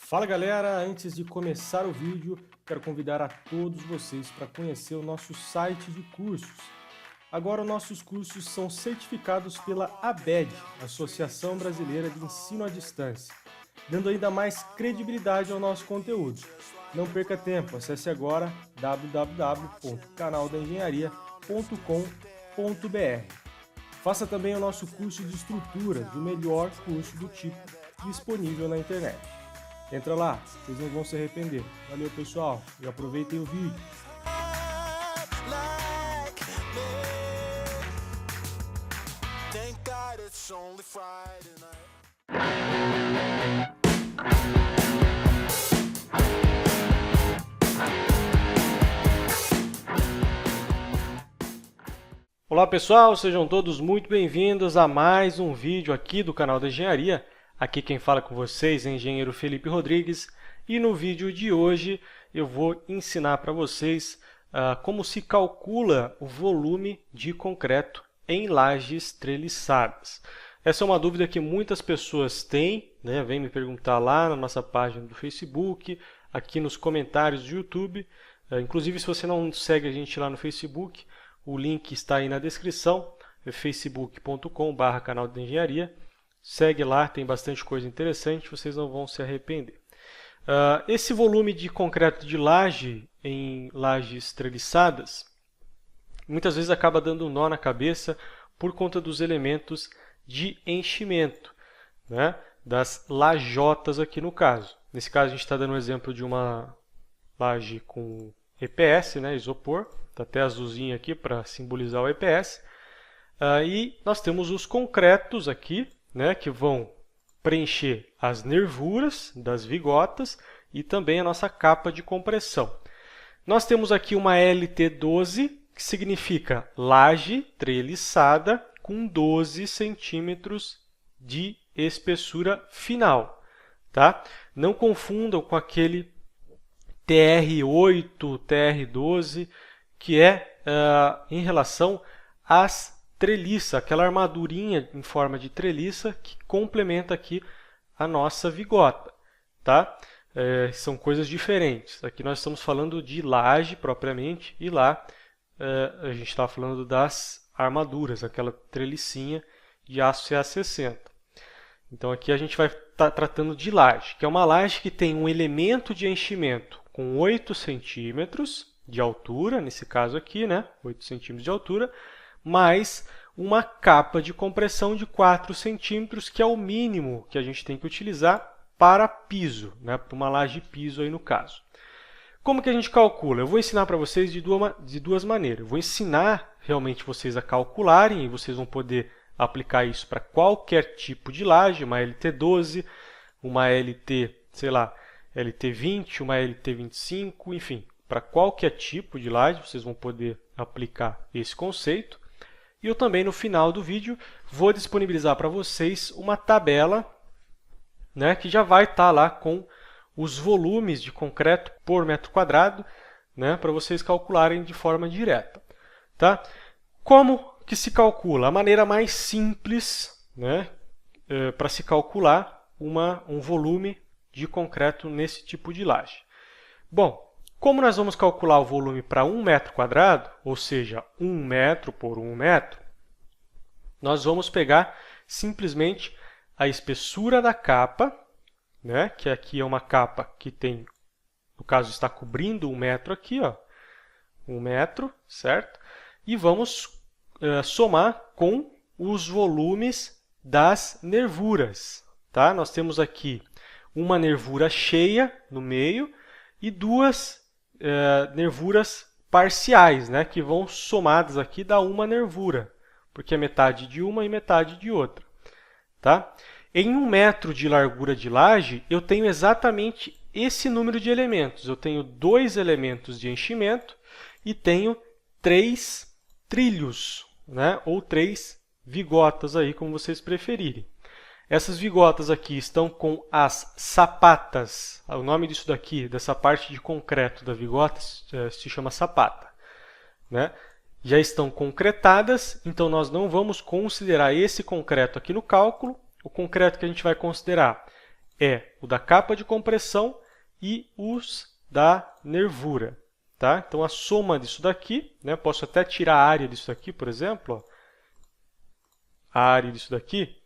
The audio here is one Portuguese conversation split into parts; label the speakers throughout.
Speaker 1: Fala galera, antes de começar o vídeo, quero convidar a todos vocês para conhecer o nosso site de cursos. Agora nossos cursos são certificados pela ABED, Associação Brasileira de Ensino à Distância, dando ainda mais credibilidade ao nosso conteúdo. Não perca tempo, acesse agora www.canaldaengenharia.com.br. Faça também o nosso curso de estruturas, o melhor curso do tipo disponível na internet. Entra lá, vocês não vão se arrepender. Valeu, pessoal, e aproveitem o vídeo. Olá pessoal, sejam todos muito bem-vindos a mais um vídeo aqui do canal da Engenharia. Aqui quem fala com vocês é o engenheiro Felipe Rodrigues e no vídeo de hoje eu vou ensinar para vocês como se calcula o volume de concreto em lajes treliçadas. Essa é uma dúvida que muitas pessoas têm, né? Vem me perguntar lá na nossa página do Facebook, aqui nos comentários do YouTube. Inclusive, se você não segue a gente lá no Facebook, o link está aí na descrição, é facebook.com/canal de engenharia. Segue lá, tem bastante coisa interessante, vocês não vão se arrepender. Esse volume de concreto de laje em lajes treliçadas, muitas vezes acaba dando um nó na cabeça por conta dos elementos de enchimento, né? Das lajotas aqui no caso. Nesse caso a gente está dando um exemplo de uma laje com EPS, né? Isopor, está até azulzinho aqui para simbolizar o EPS. E nós temos os concretos aqui, né, que vão preencher as nervuras das vigotas e também a nossa capa de compressão. Nós temos aqui uma LT12, que significa laje treliçada com 12 centímetros de espessura final. Tá? Não confundam com aquele TR8, TR12, que é em relação às treliça, aquela armadurinha em forma de treliça que complementa aqui a nossa vigota, tá? São coisas diferentes. Aqui nós estamos falando de laje propriamente e lá a gente está falando das armaduras, aquela trelicinha de aço CA60. Então aqui a gente vai estar tratando de laje, que é uma laje que tem um elemento de enchimento com 8 centímetros de altura, nesse caso aqui, né? 8 centímetros de altura, mais uma capa de compressão de 4 centímetros, que é o mínimo que a gente tem que utilizar para piso, né? Para uma laje piso aí no caso. Como que a gente calcula? Eu vou ensinar para vocês de duas maneiras. Eu vou ensinar realmente vocês a calcularem e vocês vão poder aplicar isso para qualquer tipo de laje, uma LT12, uma LT, sei lá, LT20, uma LT25, enfim, para qualquer tipo de laje vocês vão poder aplicar esse conceito. E eu também, no final do vídeo, vou disponibilizar para vocês uma tabela, né, que já vai estar lá com os volumes de concreto por metro quadrado, né, para vocês calcularem de forma direta. Tá? Como que se calcula? A maneira mais simples, né, para se calcular um volume de concreto nesse tipo de laje. Bom, como nós vamos calcular o volume para 1 metro quadrado, ou seja, 1 metro por 1 metro, nós vamos pegar simplesmente a espessura da capa, né, que aqui é uma capa que tem, no caso, está cobrindo 1 metro aqui, ó, 1 metro, certo? E vamos somar com os volumes das nervuras. Tá? Nós temos aqui uma nervura cheia no meio e duas nervuras parciais, né, que vão somadas aqui dar uma nervura, porque é metade de uma e metade de outra. Tá? Em 1 metro de largura de laje, eu tenho exatamente esse número de elementos. Eu tenho 2 elementos de enchimento e tenho 3 trilhos, né, ou 3 vigotas, aí, como vocês preferirem. Essas vigotas aqui estão com as sapatas. O nome disso daqui, dessa parte de concreto da vigota, se chama sapata, né? Já estão concretadas, então nós não vamos considerar esse concreto aqui no cálculo. O concreto que a gente vai considerar é o da capa de compressão e os da nervura. Tá? Então, a soma disso daqui, né, posso até tirar a área disso daqui, por exemplo, ó, a área disso daqui,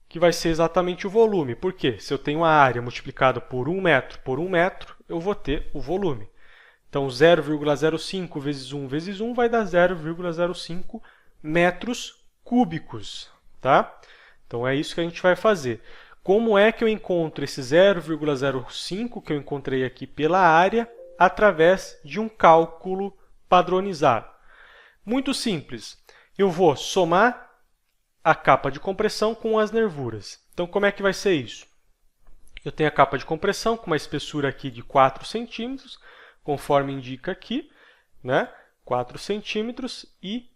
Speaker 1: que vai ser exatamente o volume. Por quê? Se eu tenho a área multiplicada por 1 metro por 1 metro, eu vou ter o volume. Então, 0,05 vezes 1 vezes 1 vai dar 0,05 metros cúbicos. Tá? Então, é isso que a gente vai fazer. Como é que eu encontro esse 0,05 que eu encontrei aqui pela área? Através de um cálculo padronizado. Muito simples. Eu vou somar a capa de compressão com as nervuras. Então, como é que vai ser isso? Eu tenho a capa de compressão com uma espessura aqui de 4 centímetros, conforme indica aqui, né? 4 centímetros e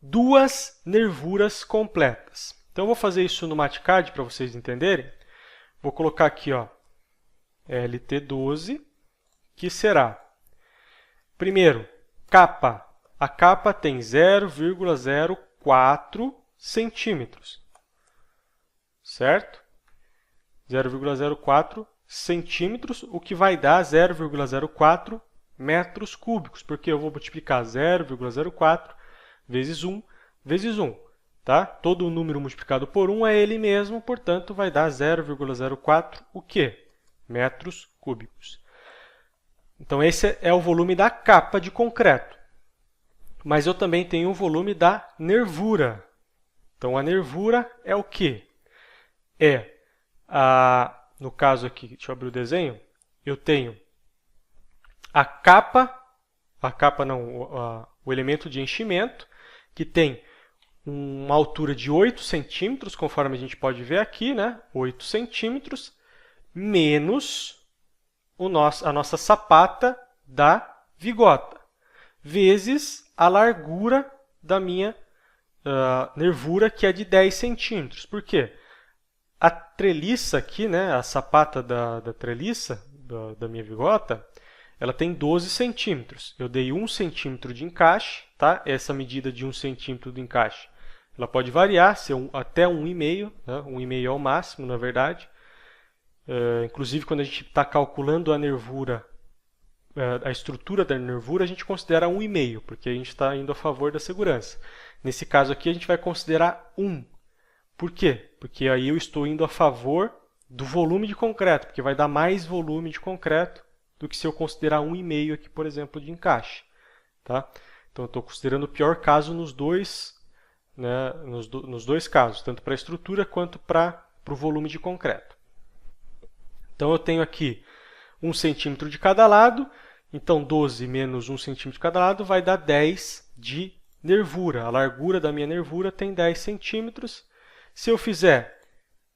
Speaker 1: 2 nervuras completas. Então, eu vou fazer isso no MatCAD para vocês entenderem. Vou colocar aqui, ó, LT12, que será, primeiro, capa. A capa tem 0,04 centímetros, certo? 0,04 centímetros, o que vai dar 0,04 metros cúbicos, porque eu vou multiplicar 0,04 vezes 1 vezes 1. Tá? Todo número multiplicado por 1 é ele mesmo, portanto, vai dar 0,04 o quê? Metros cúbicos. Então, esse é o volume da capa de concreto. Mas eu também tenho o volume da nervura. Então, a nervura é o quê? No caso aqui, deixa eu abrir o desenho, eu tenho o elemento de enchimento, que tem uma altura de 8 centímetros, conforme a gente pode ver aqui, né? 8 centímetros, menos a nossa sapata da vigota, vezes a largura da minha nervura, que é de 10 centímetros. Por quê? A treliça aqui, né, a sapata da treliça, da minha vigota, ela tem 12 centímetros. Eu dei 1 centímetro de encaixe, tá? Essa medida de 1 centímetro de encaixe, ela pode variar, ser até 1,5, né? 1,5 é o máximo, na verdade. Inclusive, quando a gente está calculando a nervura, a estrutura da nervura, a gente considera 1,5, porque a gente está indo a favor da segurança. Nesse caso aqui, a gente vai considerar 1. Por quê? Porque aí eu estou indo a favor do volume de concreto, porque vai dar mais volume de concreto do que se eu considerar 1,5 aqui, por exemplo, de encaixe. Tá? Então, eu estou considerando o pior caso nos dois casos, tanto para a estrutura quanto para o volume de concreto. Então, eu tenho aqui 1 centímetro de cada lado, então 12 menos 1 centímetro de cada lado vai dar 10 de nervura. A largura da minha nervura tem 10 centímetros. Se eu fizer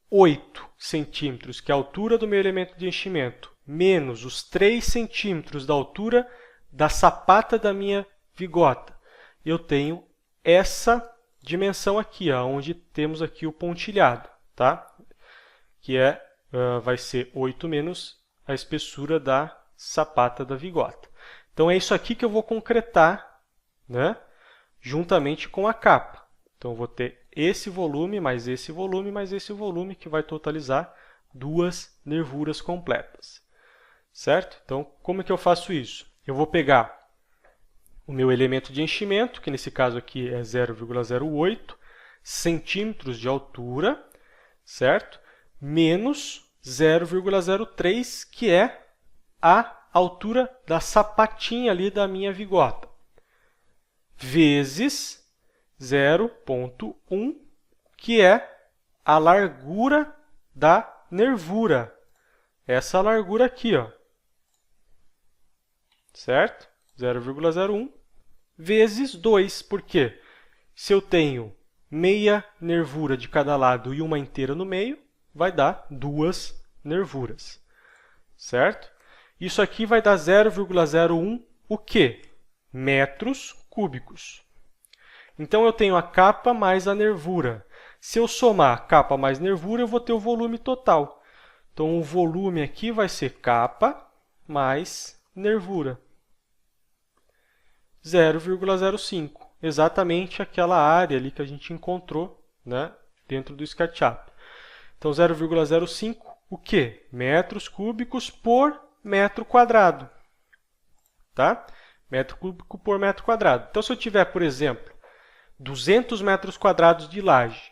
Speaker 1: 8 centímetros, que é a altura do meu elemento de enchimento, menos os 3 centímetros da altura da sapata da minha vigota, eu tenho essa dimensão aqui, onde temos aqui o pontilhado, tá? Que vai ser 8 menos a espessura da sapata da vigota. Então, é isso aqui que eu vou concretar, né, juntamente com a capa. Então, eu vou ter esse volume, mais esse volume, mais esse volume, que vai totalizar 2 nervuras completas. Certo? Então, como é que eu faço isso? Eu vou pegar o meu elemento de enchimento, que nesse caso aqui é 0,08 centímetros de altura, certo? Menos 0,03, que é a altura da sapatinha ali da minha vigota, vezes 0,1, que é a largura da nervura. Essa largura aqui, ó. Certo? 0,01 vezes 2. Por quê? Se eu tenho meia nervura de cada lado e uma inteira no meio, vai dar 2 nervuras. Certo? Isso aqui vai dar 0,01 o quê? Metros cúbicos. Então, eu tenho a capa mais a nervura. Se eu somar capa mais nervura, eu vou ter o volume total. Então, o volume aqui vai ser capa mais nervura. 0,05. Exatamente aquela área ali que a gente encontrou, né, dentro do SketchUp. Então, 0,05 o quê? Metros cúbicos por metro quadrado. Tá? Metro cúbico por metro quadrado. Então, se eu tiver, por exemplo, 200 metros quadrados de laje,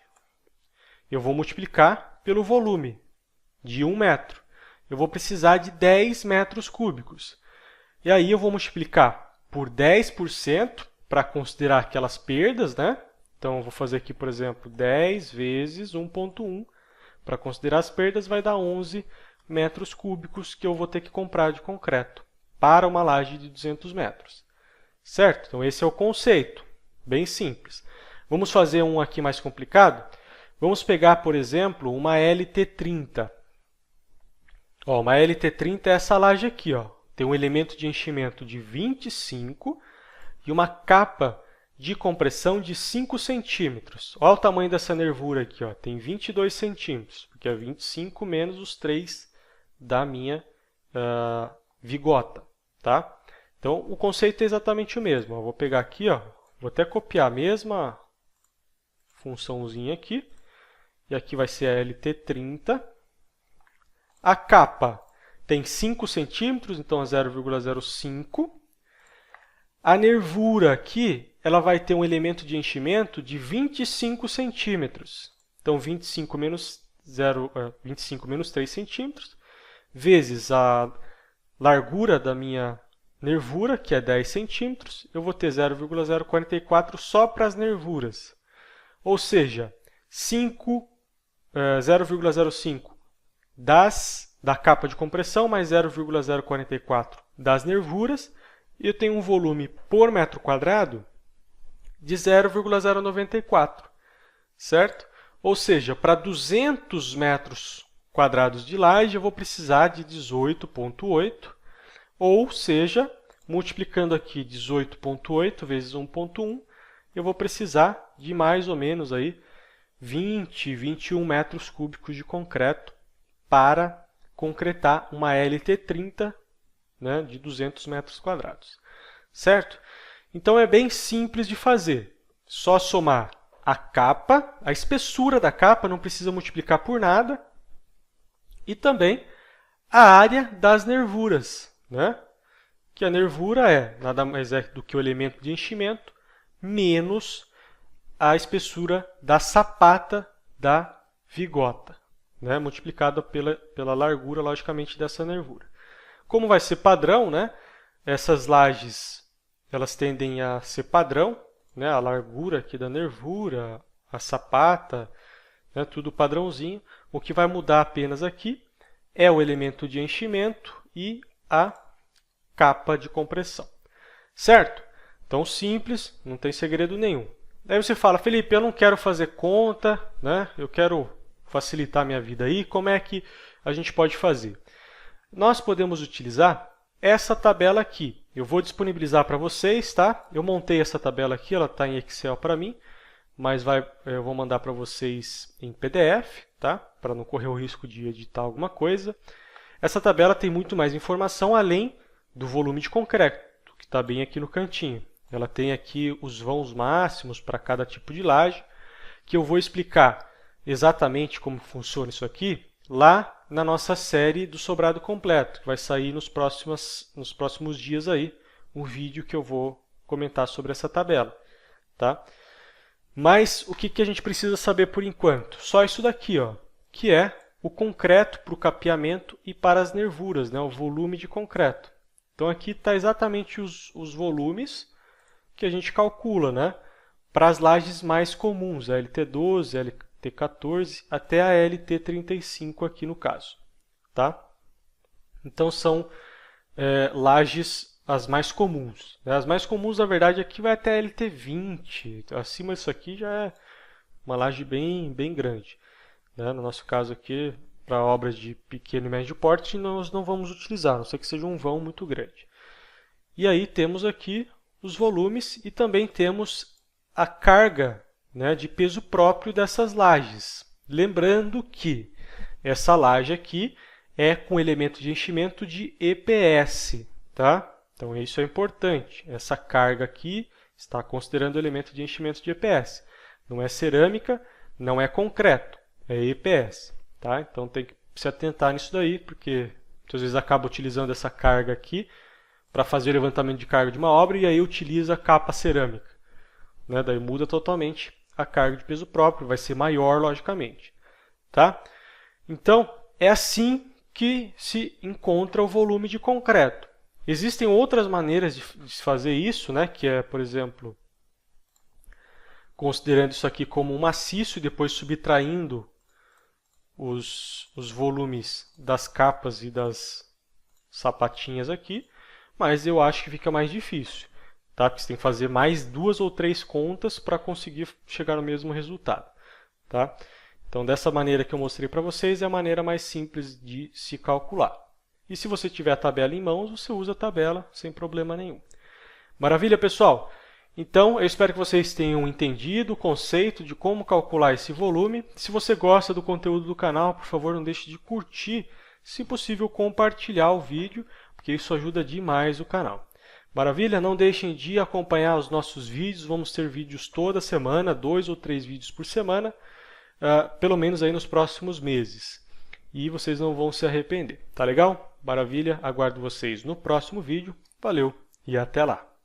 Speaker 1: eu vou multiplicar pelo volume de 1 metro. Eu vou precisar de 10 metros cúbicos. E aí eu vou multiplicar por 10% para considerar aquelas perdas, né? Então, eu vou fazer aqui, por exemplo, 10 vezes 1,1. Para considerar as perdas, vai dar 11 metros cúbicos que eu vou ter que comprar de concreto para uma laje de 200 metros. Certo? Então, esse é o conceito. Bem simples. Vamos fazer um aqui mais complicado? Vamos pegar, por exemplo, uma LT30. Ó, uma LT30 é essa laje aqui. Ó. Tem um elemento de enchimento de 25 e uma capa de compressão de 5 centímetros. Olha o tamanho dessa nervura aqui. Ó. Tem 22 centímetros, porque é 25 menos os 3 da minha vigota. Tá? Então, o conceito é exatamente o mesmo. Eu vou pegar aqui, ó, vou até copiar a mesma funçãozinha aqui. E aqui vai ser a LT30. A capa tem 5 centímetros, então é 0,05. A nervura aqui, ela vai ter um elemento de enchimento de 25 centímetros. Então, 25 menos 3 centímetros, vezes a largura da minha nervura, que é 10 centímetros, eu vou ter 0,044 só para as nervuras. Ou seja, 0,05 da capa de compressão mais 0,044 das nervuras, e eu tenho um volume por metro quadrado de 0,094, certo? Ou seja, para 200 metros quadrados de laje, eu vou precisar de 18,8, ou seja, multiplicando aqui 18,8 vezes 1,1, eu vou precisar de mais ou menos aí 21 metros cúbicos de concreto para concretar uma LT30, né, de 200 metros quadrados. Certo? Então, é bem simples de fazer. Só somar a capa, a espessura da capa, não precisa multiplicar por nada, e também a área das nervuras, né? Que a nervura é nada mais é do que o elemento de enchimento menos a espessura da sapata da vigota, né? Multiplicada pela largura, logicamente, dessa nervura. Como vai ser padrão, né? Essas lajes elas tendem a ser padrão, né? A largura aqui da nervura, a sapata, né? Tudo padrãozinho. O que vai mudar apenas aqui é o elemento de enchimento e a capa de compressão. Certo? Então, simples, não tem segredo nenhum. Daí você fala, Felipe, eu não quero fazer conta, né? Eu quero facilitar a minha vida aí. Como é que a gente pode fazer? Nós podemos utilizar essa tabela aqui. Eu vou disponibilizar para vocês, tá? Eu montei essa tabela aqui, ela está em Excel para mim, mas eu vou mandar para vocês em PDF, tá? Para não correr o risco de editar alguma coisa. Essa tabela tem muito mais informação além do volume de concreto, que está bem aqui no cantinho. Ela tem aqui os vãos máximos para cada tipo de laje, que eu vou explicar exatamente como funciona isso aqui lá na nossa série do sobrado completo, que vai sair nos próximos dias aí, um vídeo que eu vou comentar sobre essa tabela. Tá? Mas o que a gente precisa saber por enquanto? Só isso daqui, ó, que é o concreto para o capeamento e para as nervuras, né, o volume de concreto. Então aqui está exatamente os volumes que a gente calcula, né, para as lajes mais comuns, a LT12, LT14 até a LT35 aqui no caso. Tá? Então são lajes as mais comuns. Né? As mais comuns, na verdade, aqui vai até a LT20. Acima disso aqui já é uma laje bem grande. Né? No nosso caso aqui, para obras de pequeno e médio porte, nós não vamos utilizar, a não ser que seja um vão muito grande. E aí temos aqui os volumes e também temos a carga, né, de peso próprio dessas lajes. Lembrando que essa laje aqui é com elemento de enchimento de EPS. Tá? Então, isso é importante. Essa carga aqui está considerando o elemento de enchimento de EPS. Não é cerâmica, não é concreto, é EPS. Tá? Então, tem que se atentar nisso daí, porque às vezes acaba utilizando essa carga aqui para fazer o levantamento de carga de uma obra e aí utiliza a capa cerâmica, né? Daí muda totalmente a carga de peso próprio, vai ser maior logicamente, tá? Então, é assim que se encontra o volume de concreto. Existem outras maneiras de se fazer isso, né? Que é, por exemplo, considerando isso aqui como um maciço e depois subtraindo os volumes das capas e das sapatinhas aqui, mas eu acho que fica mais difícil, tá? Porque você tem que fazer mais 2 ou 3 contas para conseguir chegar no mesmo resultado, tá? Então, dessa maneira que eu mostrei para vocês, é a maneira mais simples de se calcular. E se você tiver a tabela em mãos, você usa a tabela sem problema nenhum. Maravilha, pessoal? Então, eu espero que vocês tenham entendido o conceito de como calcular esse volume. Se você gosta do conteúdo do canal, por favor, não deixe de curtir, se possível, compartilhar o vídeo, porque isso ajuda demais o canal. Maravilha? Não deixem de acompanhar os nossos vídeos, vamos ter vídeos toda semana, 2 ou 3 vídeos por semana, pelo menos aí nos próximos meses. E vocês não vão se arrepender, tá legal? Maravilha? Aguardo vocês no próximo vídeo. Valeu e até lá!